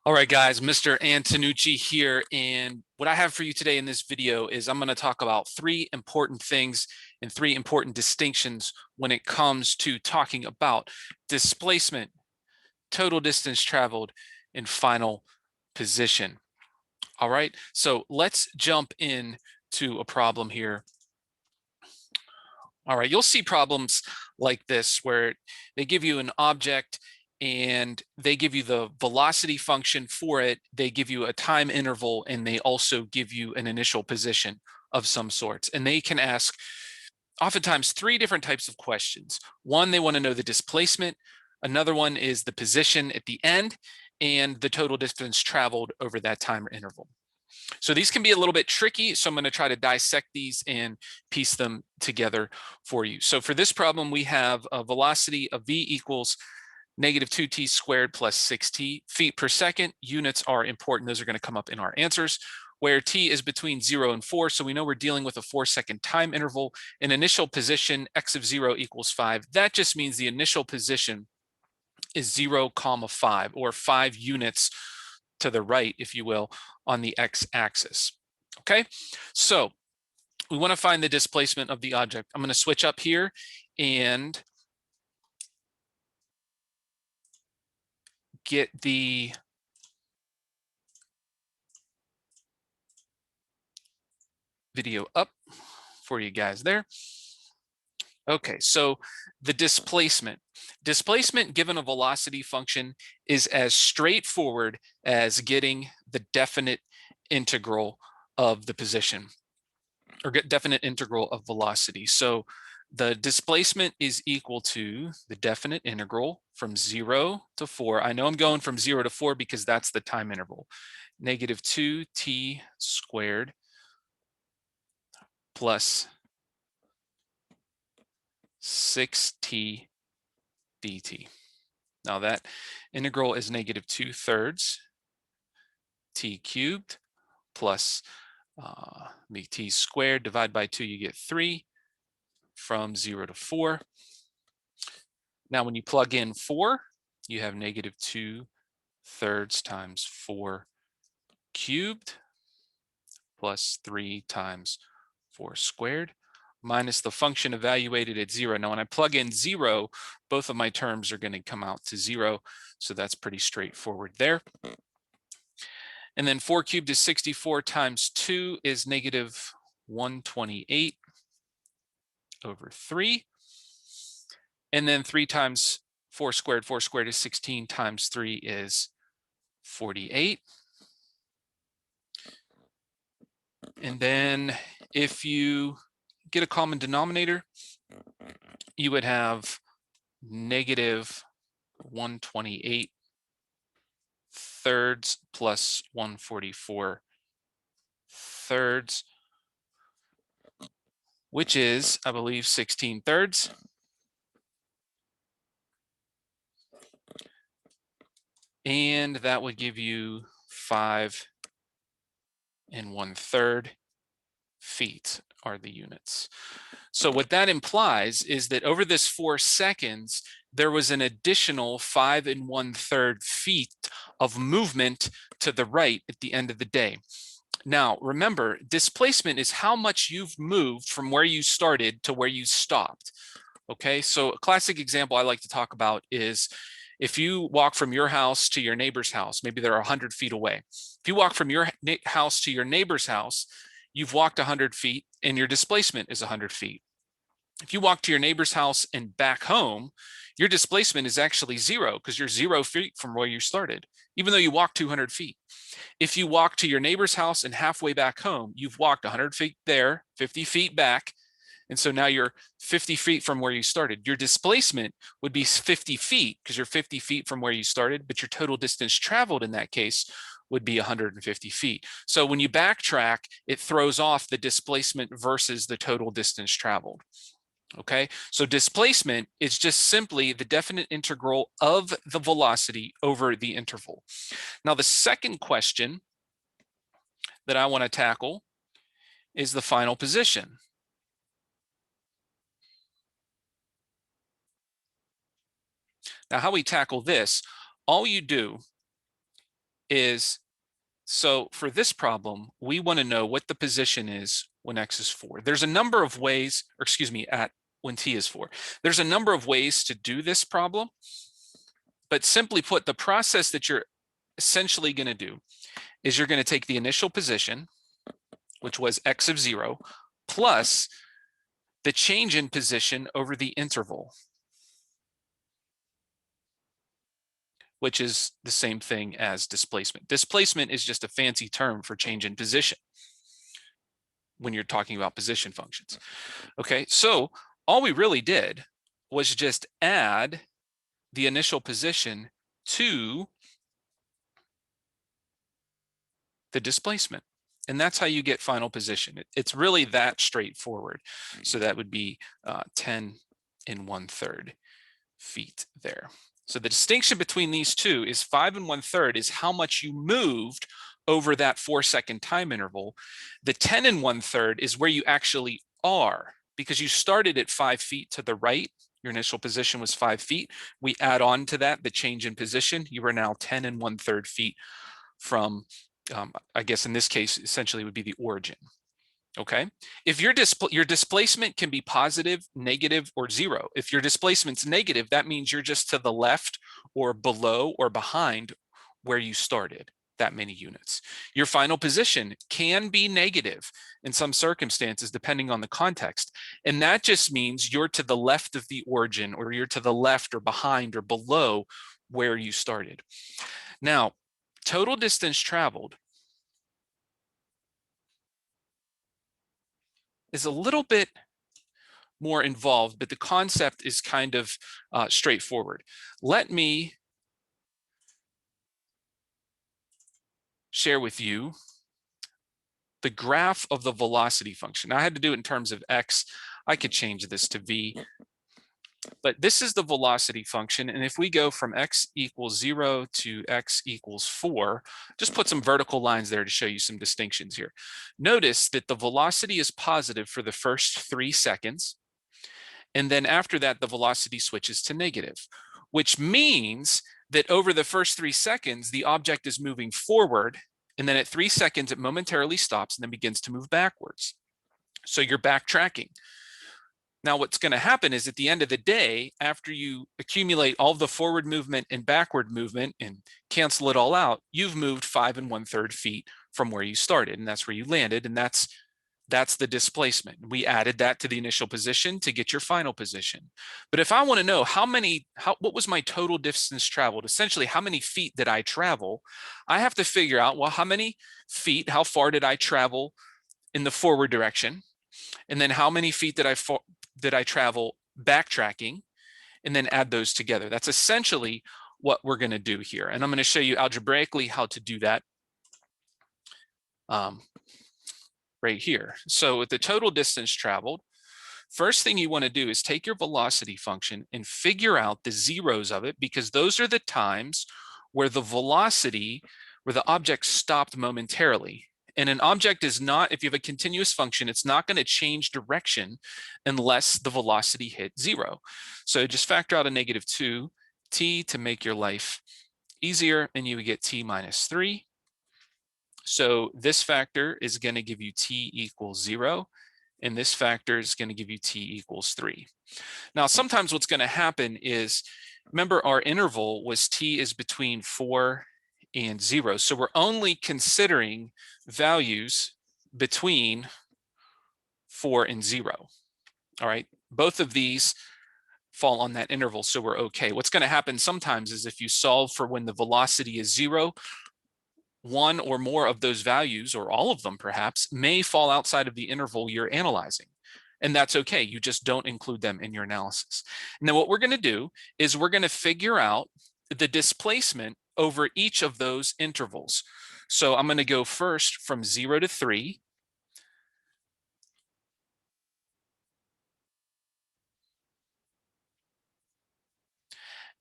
All right, guys, Mr. Antonucci here, and what I have for you today in this video is I'm going to talk about three important things and three important distinctions when it comes to talking about displacement, total distance traveled, and final position. All right, so let's jump in to a problem here. All right, you'll see problems like this where they give you an object and they give you the velocity function for it. They give you a time interval and they also give you an initial position of some sorts. And they can ask oftentimes three different types of questions. One, they want to know the displacement. Another one is the position at the end and the total distance traveled over that time interval. So these can be a little bit tricky, so I'm going to try to dissect these and piece them together for you. So for this problem, we have a velocity of v equals -2t squared plus 6t feet per second. Units are important. Those are going to come up in our answers, where t is between 0 and 4. So we know we're dealing with a 4-second time interval. An initial position, x of 0 equals 5. That just means the initial position is 0, 5, or 5 units to the right, if you will, on the x-axis. Okay, so we want to find the displacement of the object. I'm going to switch up here and get the video up for you guys there. Okay, so the displacement given a velocity function is as straightforward as getting the definite integral of the position, or get definite integral of velocity. So the displacement is equal to the definite integral from 0 to 4. I know I'm going from 0 to 4 because that's the time interval. -2t squared plus 6t dt. Now that integral is -2/3 t cubed plus the t squared, divide by 2, you get 3 from 0 to 4. Now when you plug in 4, you have -2/3 times 4 cubed plus 3 times 4 squared minus the function evaluated at 0. Now when I plug in 0, both of my terms are going to come out to 0, so that's pretty straightforward there. And then 4 cubed is 64 times 2 is -128 over 3. And then 3 times 4 squared is 16 times 3 is 48. And then if you get a common denominator, you would have -128 thirds plus 144 thirds, which is, I believe, 16 thirds. And that would give you 5 1/3 feet are the units. So what that implies is that over this 4 seconds, there was an additional 5 1/3 feet of movement to the right at the end of the day. Now, remember, displacement is how much you've moved from where you started to where you stopped. Okay, so a classic example I like to talk about is if you walk from your house to your neighbor's house, maybe they're 100 feet away. If you walk from your house to your neighbor's house, you've walked 100 feet and your displacement is 100 feet. If you walk to your neighbor's house and back home, your displacement is actually 0 because you're 0 feet from where you started, even though you walked 200 feet. If you walk to your neighbor's house and halfway back home, you've walked 100 feet there, 50 feet back, and so now you're 50 feet from where you started. Your displacement would be 50 feet because you're 50 feet from where you started, but your total distance traveled in that case would be 150 feet. So when you backtrack, it throws off the displacement versus the total distance traveled. Okay, so displacement is just simply the definite integral of the velocity over the interval. Now, the second question that I want to tackle is the final position. Now, how we tackle this, all you do is, so for this problem, we want to know what the position is when x is 4. There's a number of ways, or excuse me, at when t is 4. There's a number of ways to do this problem, but simply put, the process that you're essentially going to do is you're going to take the initial position, which was x of 0, plus the change in position over the interval, which is the same thing as displacement. Displacement is just a fancy term for change in position when you're talking about position functions. Okay, so all we really did was just add the initial position to the displacement. And that's how you get final position. It's really that straightforward. So that would be 10 1/3 feet there. So the distinction between these two is 5 1/3 is how much you moved over that 4-second time interval. The 10 1/3 is where you actually are, because you started at 5 feet to the right. Your initial position was 5 feet. We add on to that the change in position. You are now 10 1/3 feet from, I guess in this case, essentially would be the origin. Okay, if your displacement can be positive, negative, or 0. If your displacement's negative, that means you're just to the left or below or behind where you started, that many units. Your final position can be negative in some circumstances, depending on the context. And that just means you're to the left of the origin, or you're to the left or behind or below where you started. Now, total distance traveled is a little bit more involved, but the concept is kind of straightforward. Let me share with you the graph of the velocity function. I had to do it in terms of x. I could change this to v, but this is the velocity function. And if we go from x equals 0 to x equals 4, just put some vertical lines there to show you some distinctions here. Notice that the velocity is positive for the first 3 seconds. And then after that, the velocity switches to negative, which means that over the first 3 seconds, the object is moving forward. And then at 3 seconds, it momentarily stops and then begins to move backwards. So you're backtracking. Now, what's going to happen is at the end of the day, after you accumulate all the forward movement and backward movement and cancel it all out, you've moved 5 1/3 feet from where you started, and that's where you landed, and that's the displacement. We added that to the initial position to get your final position. But if I want to know what was my total distance traveled, essentially how many feet did I travel, I have to figure out, well, how many feet, how far did I travel in the forward direction? And then how many feet did I travel backtracking? And then add those together. That's essentially what we're going to do here. And I'm going to show you algebraically how to do that. Right here. So with the total distance traveled, first thing you want to do is take your velocity function and figure out the zeros of it, because those are the times where the velocity, where the object stopped momentarily. And an object is not, if you have a continuous function, it's not going to change direction unless the velocity hit 0. So just factor out a -2t to make your life easier, and you would get t minus 3. So this factor is going to give you t equals 0, and this factor is going to give you t equals 3. Now, sometimes what's going to happen is, remember our interval was t is between 4 and 0. So we're only considering values between 4 and 0. All right, both of these fall on that interval, so we're okay. What's going to happen sometimes is if you solve for when the velocity is 0, one or more of those values, or all of them perhaps, may fall outside of the interval you're analyzing. And that's okay. You just don't include them in your analysis. And then what we're going to do is we're going to figure out the displacement over each of those intervals. So I'm going to go first from 0 to 3.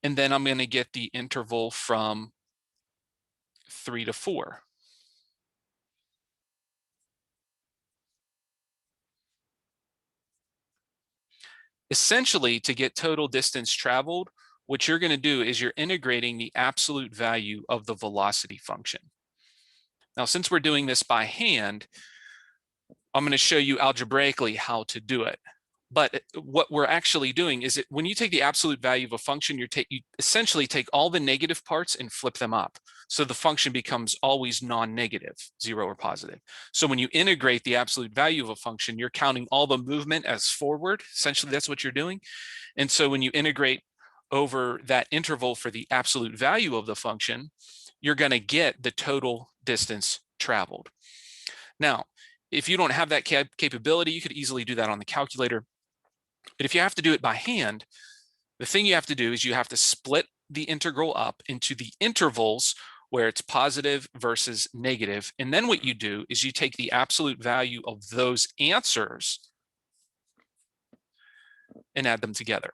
And then I'm going to get the interval from 3 to 4. Essentially, to get total distance traveled, what you're going to do is you're integrating the absolute value of the velocity function. Now, since we're doing this by hand, I'm going to show you algebraically how to do it. But what we're actually doing is that when you take the absolute value of a function, you essentially take all the negative parts and flip them up. So the function becomes always non-negative, 0 or positive. So when you integrate the absolute value of a function, you're counting all the movement as forward. Essentially, that's what you're doing. And so when you integrate over that interval for the absolute value of the function, you're going to get the total distance traveled. Now, if you don't have that capability, you could easily do that on the calculator. But if you have to do it by hand, the thing you have to do is you have to split the integral up into the intervals where it's positive versus negative. And then what you do is you take the absolute value of those answers and add them together.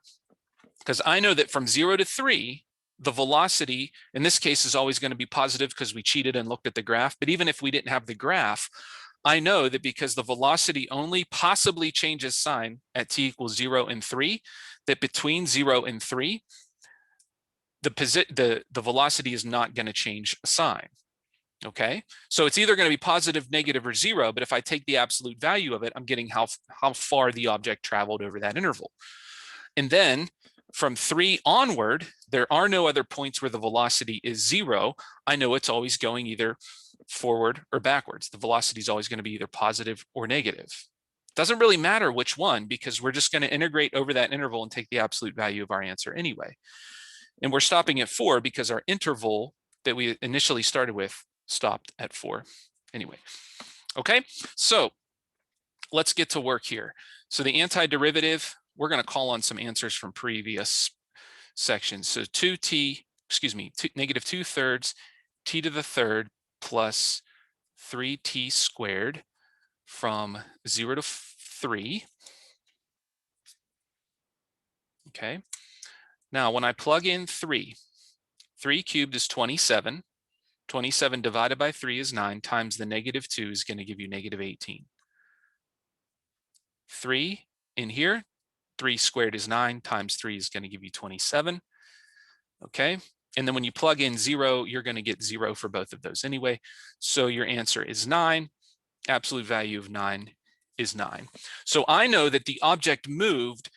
Because I know that from 0 to 3, the velocity in this case is always going to be positive because we cheated and looked at the graph. But even if we didn't have the graph, I know that because the velocity only possibly changes sign at t equals 0 and 3, that between 0 and 3, the velocity is not going to change sign. Okay, so it's either going to be positive, negative, or 0, but if I take the absolute value of it, I'm getting how far the object traveled over that interval. And then from 3 onward, there are no other points where the velocity is 0. I know it's always going either forward or backwards. The velocity is always going to be either positive or negative. It doesn't really matter which one because we're just going to integrate over that interval and take the absolute value of our answer anyway. And we're stopping at 4 because our interval that we initially started with stopped at 4 anyway. Okay, so let's get to work here. So the antiderivative, we're going to call on some answers from previous sections. So negative 2/3 t to the third plus 3t squared from 0 to 3. Okay. Now, when I plug in 3 cubed is 27. 27 divided by 3 is 9 times the negative 2 is going to give you negative 18. 3 in here, 3 squared is 9 times 3 is going to give you 27. Okay. And then when you plug in 0, you're going to get 0 for both of those anyway. So your answer is 9. Absolute value of 9 is 9. So I know that the object moved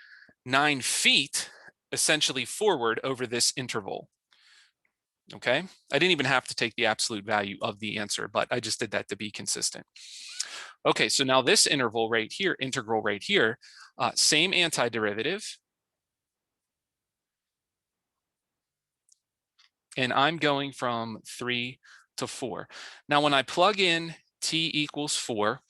9 feet essentially forward over this interval. Okay, I didn't even have to take the absolute value of the answer, but I just did that to be consistent. Okay, so now this interval right here, integral right here, same antiderivative. And I'm going from 3 to 4. Now, when I plug in t equals 4,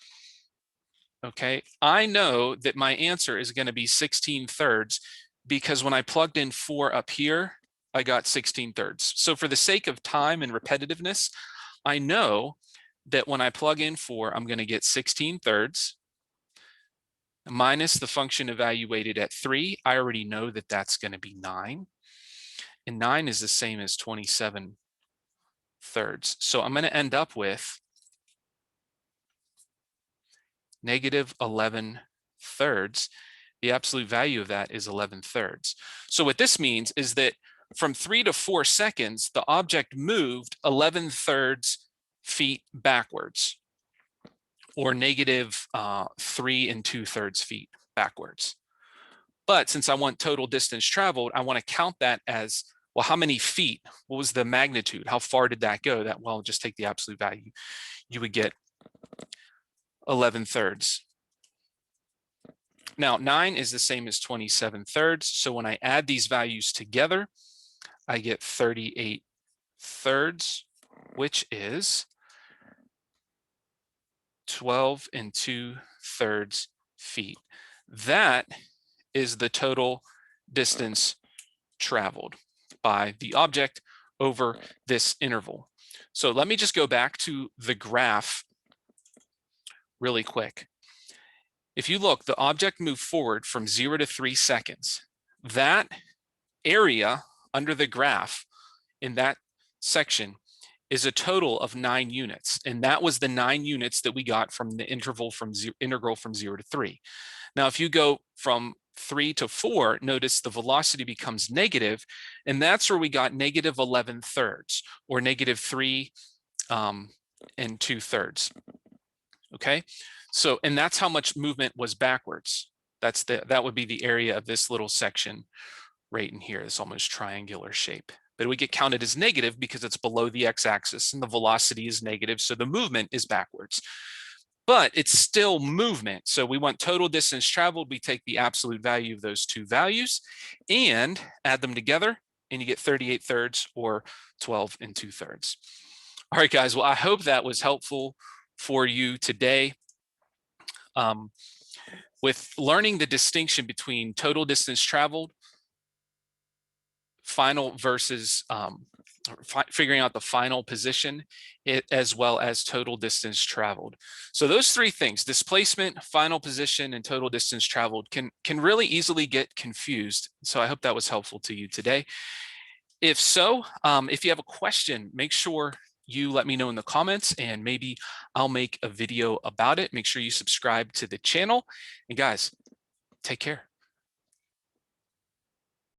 okay, I know that my answer is going to be 16/3 because when I plugged in 4 up here, I got 16/3. So for the sake of time and repetitiveness, I know that when I plug in 4, I'm going to get 16/3 minus the function evaluated at 3. I already know that that's going to be 9. And 9 is the same as 27/3. So I'm going to end up with negative 11/3. The absolute value of that is 11/3. So what this means is that from 3 to 4 seconds, the object moved 11/3 feet backwards, or negative 3 2/3 feet backwards. But since I want total distance traveled, I want to count that as, well, how many feet? What was the magnitude? How far did that go? That, well, just take the absolute value. You would get 11/3. Now, 9 is the same as 27/3. So when I add these values together, I get 38/3, which is 12 2/3 feet. That is the total distance traveled by the object over this interval. So let me just go back to the graph really quick. If you look, the object moved forward from 0 to 3 seconds. That area under the graph in that section is a total of 9 units. And that was the 9 units that we got from the integral from 0 to 3. Now, if you go from 3 to 4, notice the velocity becomes negative, and that's where we got negative 11 thirds, or negative 3 and 2/3. Okay, so, and that's how much movement was backwards. That would be the area of this little section right in here, this almost triangular shape. But we get counted as negative because it's below the x-axis and the velocity is negative, so the movement is backwards. But it's still movement. So we want total distance traveled. We take the absolute value of those two values and add them together, and you get 38 thirds or 12 and 2/3. All right, guys. Well, I hope that was helpful for you today. With learning the distinction between total distance traveled, final versus figuring out the final position, as well as total distance traveled. So those three things, displacement, final position, and total distance traveled, can really easily get confused. So I hope that was helpful to you today. If so, if you have a question, make sure you let me know in the comments, and maybe I'll make a video about it. Make sure you subscribe to the channel. And guys, take care.